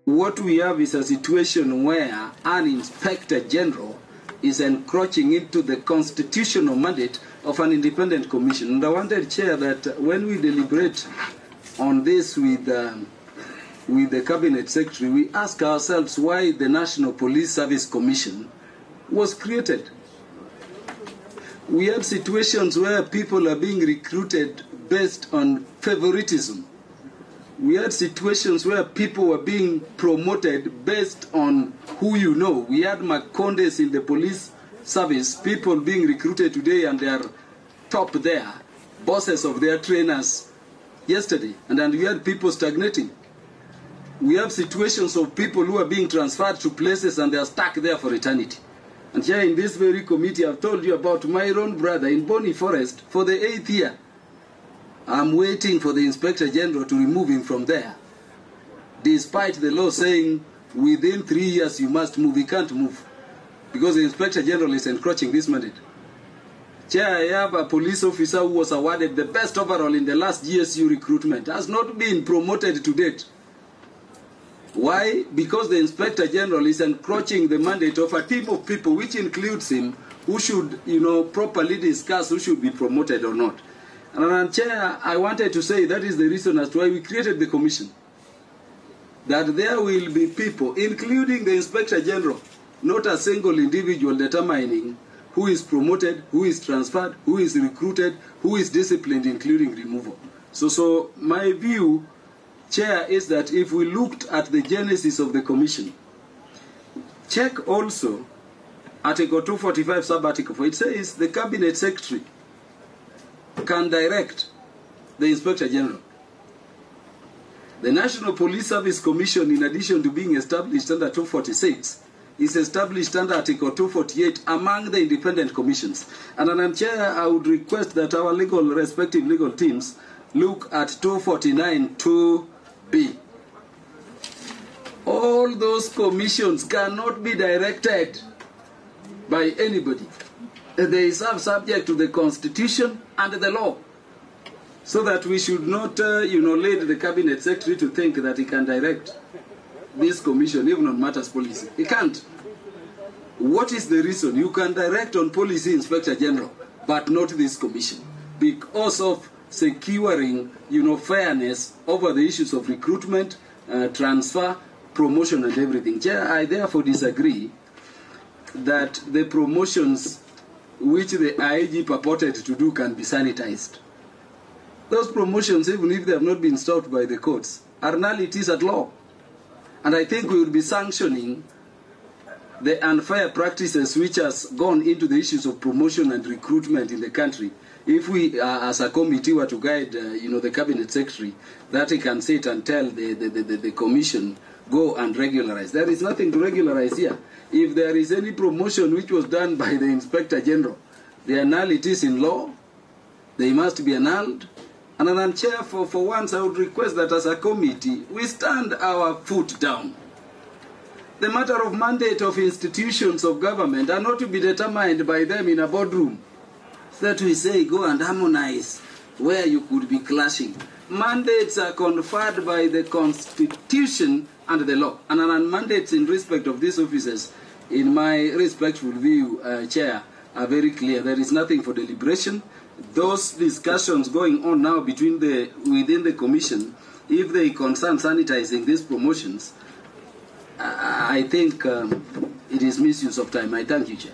what we have is a situation where an inspector general is encroaching into the constitutional mandate of an independent commission. And I wanted, Chair, that when we deliberate on this with the Cabinet Secretary, we ask ourselves why the National Police Service Commission was created. We have situations where people are being recruited based on favoritism. We had situations where people were being promoted based on who you know. We had Makondes in the police service, people being recruited today and they are top there, bosses of their trainers yesterday. And then we had people stagnating. We have situations of people who are being transferred to places and they are stuck there for eternity. And here in this very committee, I've told you about my own brother in Bonny Forest for the 8th year. I'm waiting for the Inspector General to remove him from there. Despite the law saying within 3 years you must move, he can't move. Because the Inspector General is encroaching this mandate. Chair, I have a police officer who was awarded the best overall in the last GSU recruitment. Has not been promoted to date. Why? Because the Inspector General is encroaching the mandate of a team of people, which includes him, who should, properly discuss who should be promoted or not. And Chair, I wanted to say that is the reason as to why we created the commission. That there will be people, including the Inspector General, not a single individual determining who is promoted, who is transferred, who is recruited, who is disciplined, including removal. So my view, Chair, is that if we looked at the genesis of the commission, check also Article 245 sub-article 4, it says the Cabinet Secretary can direct the Inspector General. The National Police Service Commission, in addition to being established under 246, is established under Article 248 among the independent commissions. And Madam Chair, I would request that our respective legal teams look at 249 2B. All those commissions cannot be directed by anybody. They are subject to the Constitution and the law. So that we should not, lead the Cabinet Secretary to think that he can direct this commission, even on matters policy. He can't. What is the reason? You can direct on policy, Inspector General, but not this commission. Because of securing, fairness over the issues of recruitment, transfer, promotion, and everything. Chair, I therefore disagree that the promotions which the IG purported to do can be sanitized. Those promotions, even if they have not been stopped by the courts, are nullities at law. And I think we will be sanctioning the unfair practices which has gone into the issues of promotion and recruitment in the country. If we, as a committee, were to guide, the Cabinet Secretary, that he can sit and tell the Commission, go and regularize. There is nothing to regularize here. If there is any promotion which was done by the Inspector General, they are nullities in law. They must be annulled. And Madam Chair, for once, I would request that as a committee, we stand our foot down. The matter of mandate of institutions of government are not to be determined by them in a boardroom. That we say, go and harmonize where you could be clashing. Mandates are conferred by the Constitution and the law. And mandates in respect of these officers, in my respectful view, Chair, are very clear. There is nothing for deliberation. Those discussions going on now within the Commission, if they concern sanitizing these promotions, I think it is misuse of time. I thank you, Chair.